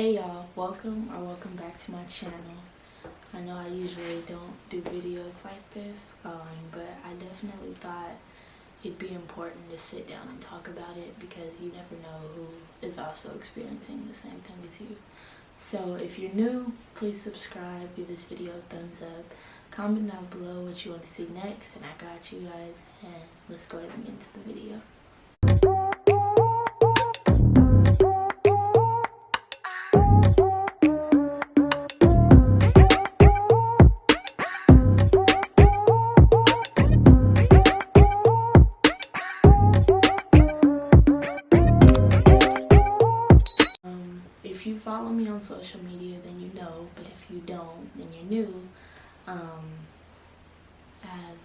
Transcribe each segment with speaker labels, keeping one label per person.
Speaker 1: Hey y'all, welcome back to my channel. I know I usually don't do videos like this, but I definitely thought it'd be important to sit down and talk about it because you never know who is also experiencing the same thing as you. So if you're new, please subscribe, give this video a thumbs up, comment down below what you want to see next, and I got you guys, and let's go ahead and get into the video. If you follow me on social media, then you know, but if you don't, then you're new. I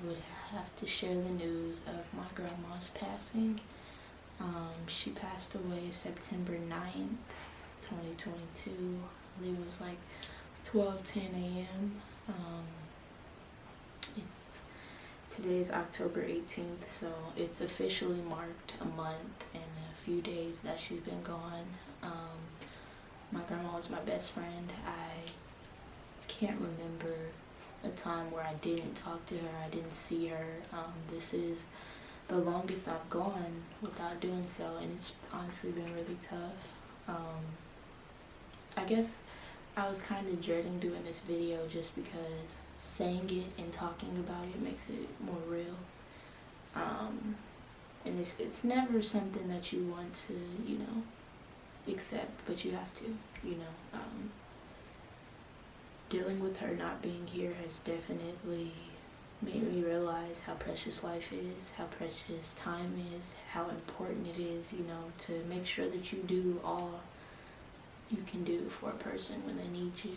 Speaker 1: would have to share the news of my grandma's passing. She passed away September 9th, 2022. I believe it was like 12:10 a.m. Today is October 18th, so it's officially marked a month and a few days that she's been gone. My grandma was my best friend. I can't remember a time where I didn't talk to her, I didn't see her. This is the longest I've gone without doing so, and it's honestly been really tough. I guess I was kind of dreading doing this video just because saying it and talking about it makes it more real. And it's never something that you want to, accept, but you have to, dealing with her not being here has definitely made me realize how precious life is, how precious time is, how important it is, to make sure that you do all you can do for a person when they need you,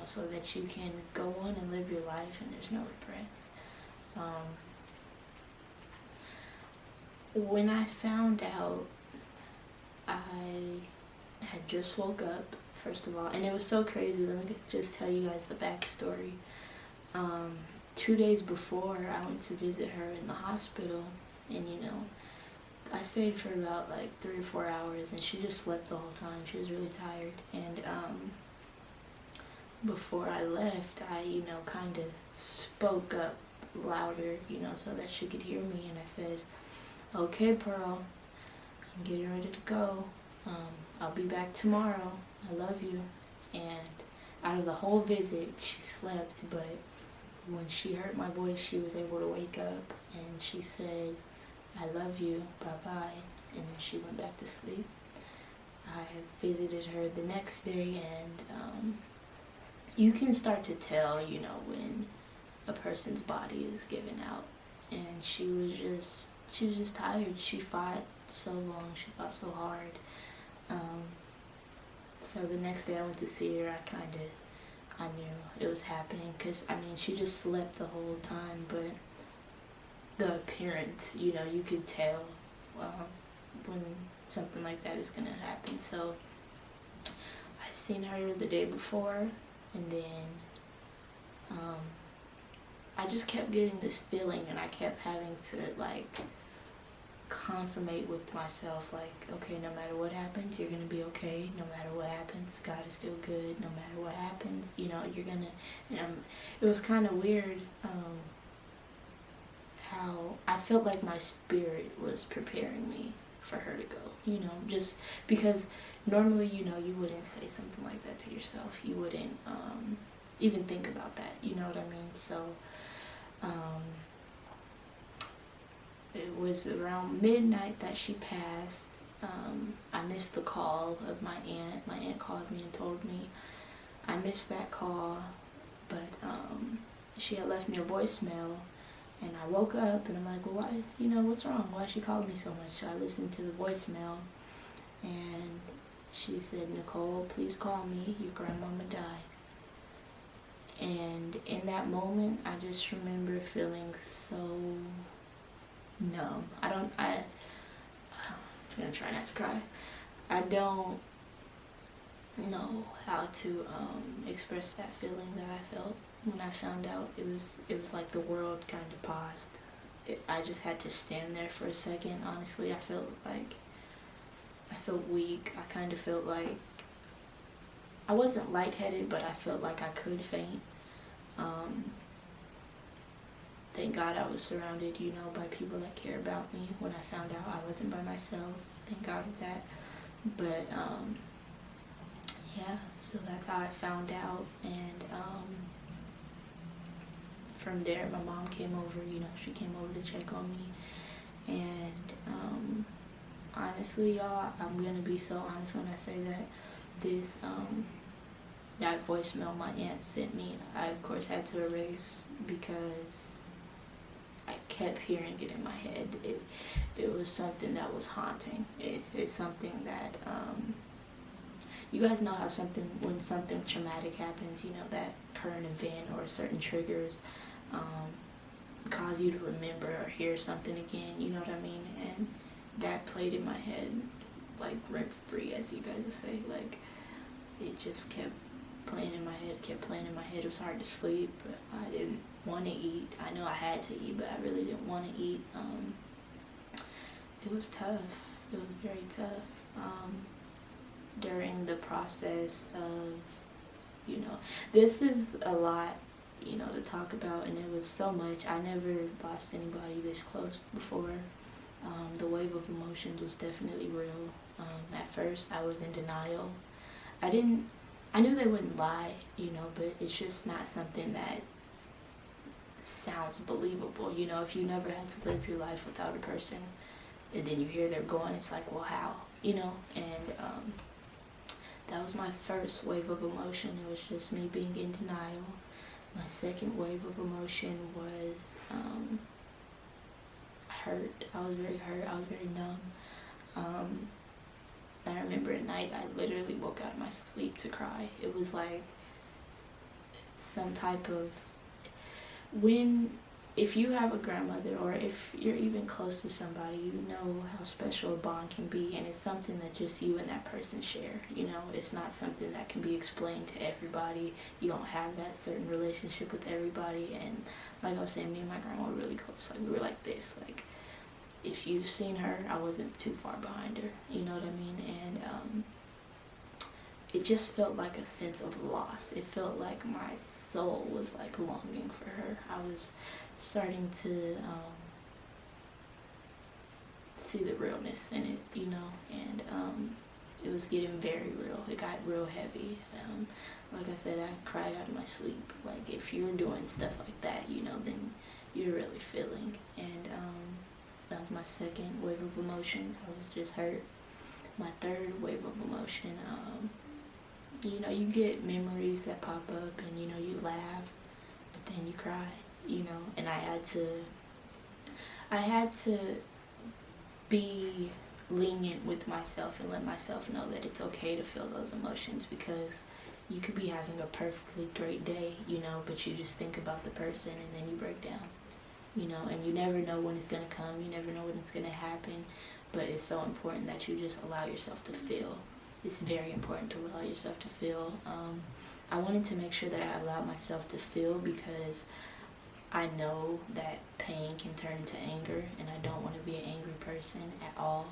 Speaker 1: so that you can go on and live your life and there's no regrets. When I found out, I had just woke up, first of all, and it was so crazy. Let me just tell you guys the backstory. 2 days before, I went to visit her in the hospital, and I stayed for about like 3 or 4 hours, and she just slept the whole time. She was really tired, and before I left, I kind of spoke up louder, so that she could hear me, and I said, "Okay, Pearl, I'm getting ready to go. I'll be back tomorrow. I love you." And out of the whole visit, she slept, but when she heard my voice, she was able to wake up, and she said, "I love you, bye-bye," and then she went back to sleep. I visited her the next day, and you can start to tell, when a person's body is giving out, and she was just tired. She fought so long, she fought so hard. So the next day I went to see her, I knew it was happening, because she just slept the whole time, but the appearance, you could tell when something like that is gonna happen. So I seen her the day before, and then I just kept getting this feeling, and I kept having to confirmate with myself, okay, no matter what happens, you're gonna be okay. No matter what happens, God is still good. No matter what happens, you're gonna. It was kind of weird how I felt like my spirit was preparing me for her to go. Just because normally, you wouldn't say something like that to yourself. You wouldn't even think about that. You know what I mean? So. It was around midnight that she passed. I missed the call of my aunt. My aunt called me and told me. I missed that call, but she had left me a voicemail, and I woke up and I'm like, well, why, what's wrong? Why is she calling me so much? So I listened to the voicemail, and she said, "Nicole, please call me. Your grandmama died." And in that moment, I just remember feeling so numb. I'm gonna try not to cry. I don't know how to express that feeling that I felt when I found out. It was like the world kind of paused. I just had to stand there for a second. Honestly, I felt weak. I kind of felt like I wasn't lightheaded, but I felt like I could faint. Um, thank God I was surrounded, you know, by people that care about me. When I found out I wasn't by myself, thank God for that. But yeah, so that's how I found out. And from there, my mom came over, you know, she came over to check on me. And honestly, y'all, I'm gonna be so honest when I say that this that voicemail my aunt sent me, I of course had to erase because I kept hearing it in my head. It was something that was haunting. It's something that you guys know how when something traumatic happens, you know, that current event or certain triggers cause you to remember or hear something again, you know what I mean? And that played in my head like rent free, as you guys would say. Like, it just kept playing in my head, It was hard to sleep. I didn't want to eat. I know I had to eat, but I really didn't want to eat. It was tough. It was very tough. During the process of, you know, this is a lot, you know, to talk about, and it was so much. I never lost anybody this close before. The wave of emotions was definitely real. At first, I was in denial. I knew they wouldn't lie, you know, but it's just not something that sounds believable. You know, if you never had to live your life without a person, and then you hear they're gone, it's like, well, how? You know, and that was my first wave of emotion. It was just me being in denial. My second wave of emotion was hurt. I was very hurt. I was very numb. I remember at night I literally woke out of my sleep to cry. It was like some type of, if you have a grandmother, or if you're even close to somebody, you know how special a bond can be, and it's something that just you and that person share. You know, it's not something that can be explained to everybody. You don't have that certain relationship with everybody. And like I was saying, me and my grandma were really close. Like, we were like this. Like, if you've seen her, I wasn't too far behind her. You know what I mean? And it just felt like a sense of loss. It felt like my soul was like longing for her. I was starting to see the realness in it, you know, and it was getting very real. It got real heavy. Like I said, I cried out of my sleep. Like, if you're doing stuff like that, you know, then you're really feeling. And that was my second wave of emotion. I was just hurt. My third wave of emotion, you know, you get memories that pop up, and, you know, you laugh, but then you cry, you know. And I had to be lenient with myself and let myself know that it's okay to feel those emotions, because you could be having a perfectly great day, you know, but you just think about the person and then you break down, you know. And you never know when it's going to come, you never know when it's going to happen, but it's so important that you just allow yourself to feel. It's very important to allow yourself to feel. I wanted to make sure that I allowed myself to feel, because I know that pain can turn into anger, and I don't want to be an angry person at all,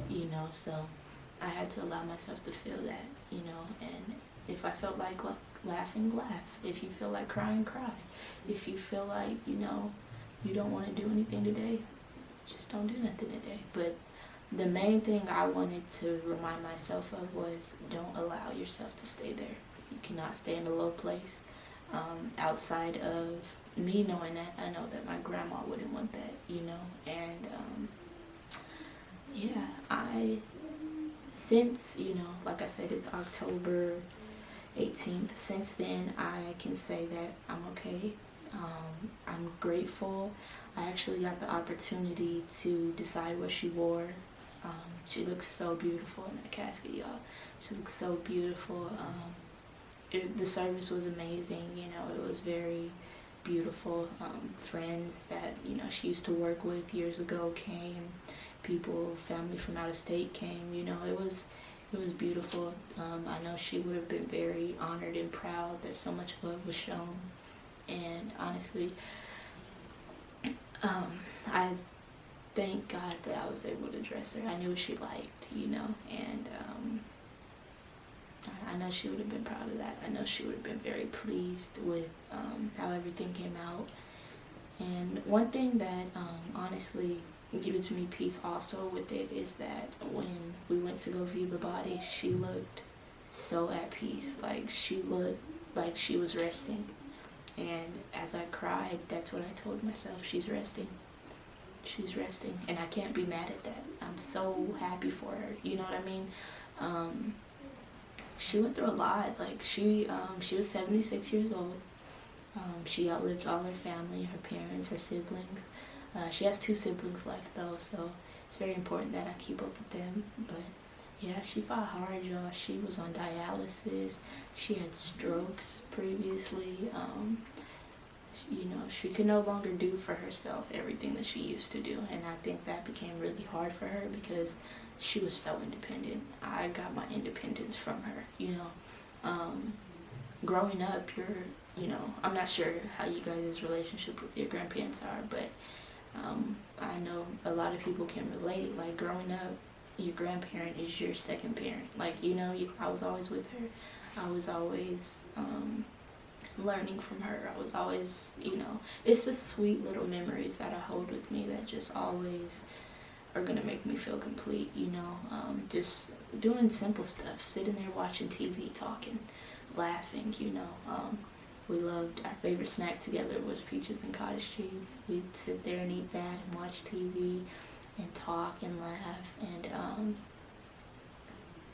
Speaker 1: you know. So I had to allow myself to feel that, you know. And if I felt like laughing, laugh. If you feel like crying, cry. If you feel like, you know, you don't want to do anything today, just don't do nothing today. But the main thing I wanted to remind myself of was, don't allow yourself to stay there. You cannot stay in a low place. Outside of me knowing that, I know that my grandma wouldn't want that, you know. And yeah, since, you know, like I said, it's October 18th. Since then, I can say that I'm okay. I'm grateful. I actually got the opportunity to decide what she wore. She looks so beautiful in that casket, y'all. She looks so beautiful. The service was amazing, you know. It was very beautiful. Friends that, you know, she used to work with years ago came. People, family from out of state came, you know. It was beautiful. I know she would have been very honored and proud that so much love was shown. And honestly, I thank God that I was able to dress her. I knew what she liked, you know. And I know she would have been proud of that. I know she would have been very pleased with how everything came out. And one thing that honestly gives me peace also with it is that when we went to go view the body, she looked so at peace. Like, she looked like she was resting. And as I cried, that's what I told myself. She's resting. She's resting. And I can't be mad at that. I'm so happy for her. You know what I mean? She went through a lot. Like, she was 76 years old. She outlived all her family, her parents, her siblings. She has 2 siblings left though, so it's very important that I keep up with them. But yeah, she fought hard, y'all. She was on dialysis. She had strokes previously. You know, she could no longer do for herself everything that she used to do, and I think that became really hard for her because she was so independent. I got my independence from her, you know. Growing up, you know, I'm not sure how you guys' relationship with your grandparents are, but I know a lot of people can relate. Like, growing up, your grandparent is your second parent. Like, you know, I was always with her. I was always learning from her. I was always, you know, it's the sweet little memories that I hold with me that just always are gonna make me feel complete, you know. Just doing simple stuff, sitting there watching TV, talking, laughing, you know. We loved, our favorite snack together was peaches and cottage cheese. We'd sit there and eat that and watch TV and talk and laugh. And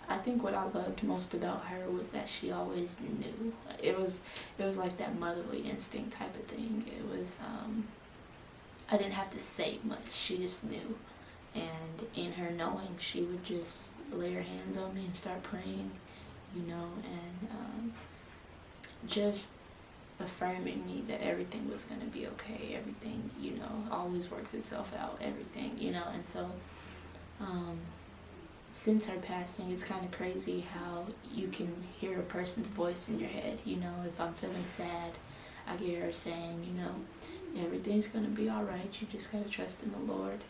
Speaker 1: I think what I loved most about her was that she always knew. It was like that motherly instinct type of thing. It was, I didn't have to say much. She just knew. And in her knowing, she would just lay her hands on me and start praying, you know, and just affirming me that everything was going to be okay. Everything, you know, always works itself out. Everything, you know. And so since her passing, it's kind of crazy how you can hear a person's voice in your head. You know, if I'm feeling sad, I hear her saying, you know, everything's going to be all right. You just got to trust in the Lord.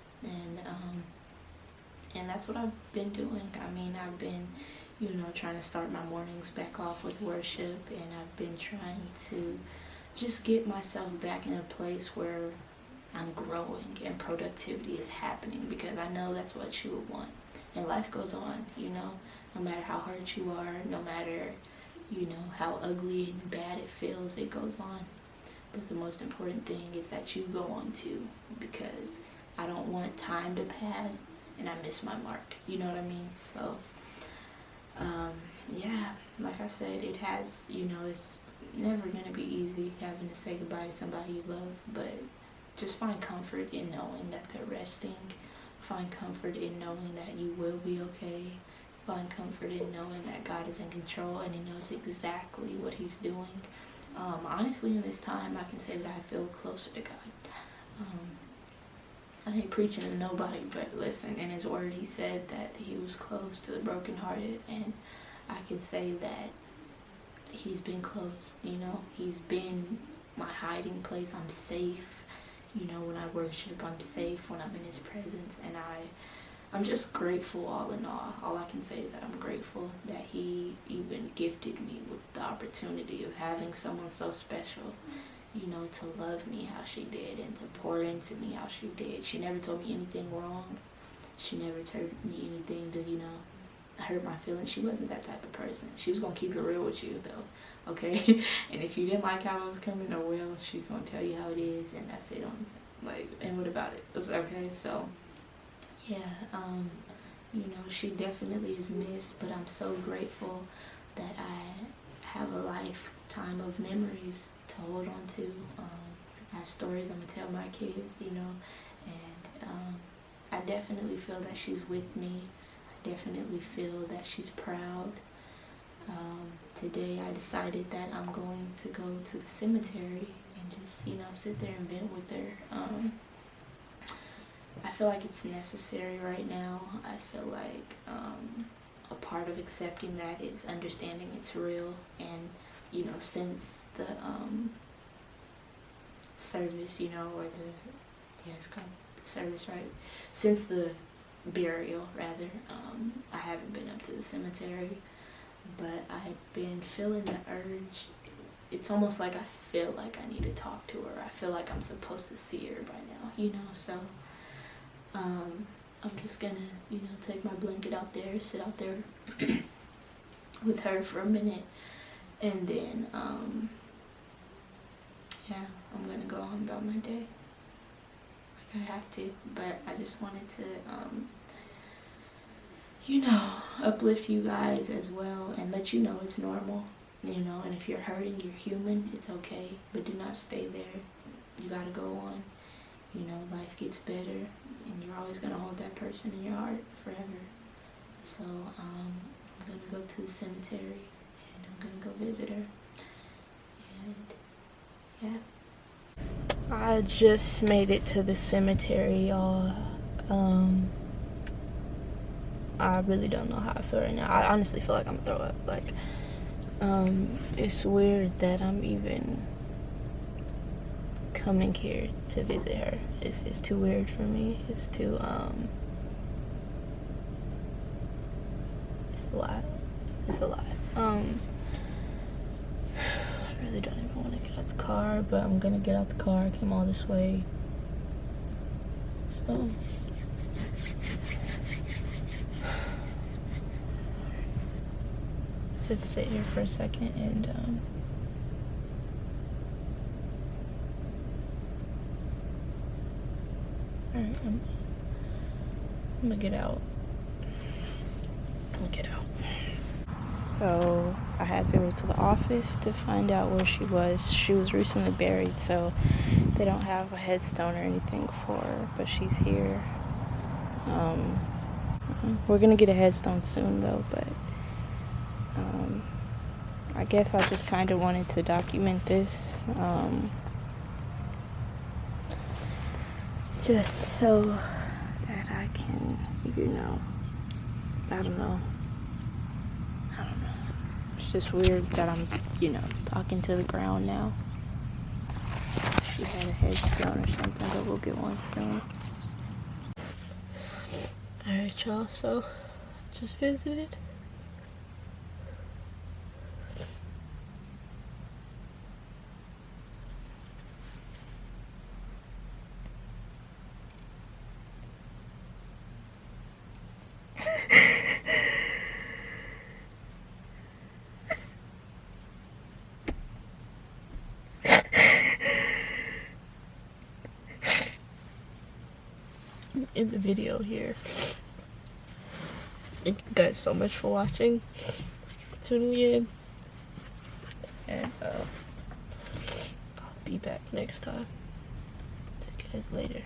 Speaker 1: And that's what I've been doing. I mean, I've been, you know, trying to start my mornings back off with worship, and I've been trying to just get myself back in a place where I'm growing and productivity is happening, because I know that's what she would want. And life goes on, you know, no matter how hurt you are, no matter, you know, how ugly and bad it feels, it goes on. But the most important thing is that you go on too, because I don't want time to pass and I miss my mark, you know what I mean? So yeah, like I said, it has, you know, it's never going to be easy having to say goodbye to somebody you love, but just find comfort in knowing that they're resting. Find comfort in knowing that you will be okay. Find comfort in knowing that God is in control and He knows exactly what He's doing. Honestly, in this time, I can say that I feel closer to God. I ain't preaching to nobody, but listen, in His Word, He said that He was close to the brokenhearted, and I can say that He's been close, you know. He's been my hiding place. I'm safe, you know, when I worship. I'm safe when I'm in His presence, and I'm just grateful all in all. All I can say is that I'm grateful that He even gifted me with the opportunity of having someone so special, you know, to love me how she did and to pour into me how she did. She never told me anything wrong. She never told me anything to, you know, hurt my feelings. She wasn't that type of person. She was going to keep it real with you, though, okay? And if you didn't like how it was coming, oh well, she's going to tell you how it is, and that's it. And what about it? It's okay, so, yeah, you know, she definitely is missed, but I'm so grateful that I have a lifetime of memories to hold on to. I have stories I'm going to tell my kids, you know, and I definitely feel that she's with me. I definitely feel that she's proud. Today I decided that I'm going to go to the cemetery and just, you know, sit there and vent with her. I feel like it's necessary right now. I feel like a part of accepting that is understanding it's real. And, you know, since the service, you know, or it's called service, right? Since the burial, rather, I haven't been up to the cemetery, but I've been feeling the urge. It's almost like I feel like I need to talk to her. I feel like I'm supposed to see her by now, you know, so I'm just gonna, you know, take my blanket out there, sit out there with her for a minute, and then yeah, I'm gonna go on about my day like I have to. But I just wanted to you know, uplift you guys as well and let you know it's normal, you know, and if you're hurting, you're human, it's okay, but do not stay there. You gotta go on. You know, life gets better, and you're always gonna hold that person in your heart forever. So I'm gonna go to the cemetery, and I'm gonna go visit her, and yeah. I just made it to the cemetery, y'all. I really don't know how I feel right now. I honestly feel like I'm gonna throw up. Like, it's weird that I'm even coming here to visit her. It's too weird for me. It's too, it's a lot. It's a lot. I really don't even want to get out the car, but I'm gonna get out the car. I came all this way. So, just sit here for a second and alright, I'm gonna get out. So I had to go to the office to find out where she was. She was recently buried, so they don't have a headstone or anything for her, but she's here. We're gonna get a headstone soon though, but I guess I just kind of wanted to document this, just so that I can, you know, I don't know. It's just weird that I'm, you know, talking to the ground now. She had a headstone or something, but we'll get one soon. Alright, y'all, so just visited. In the video here. Thank you guys so much for watching. Thank you for tuning in. And I'll be back next time. See you guys later.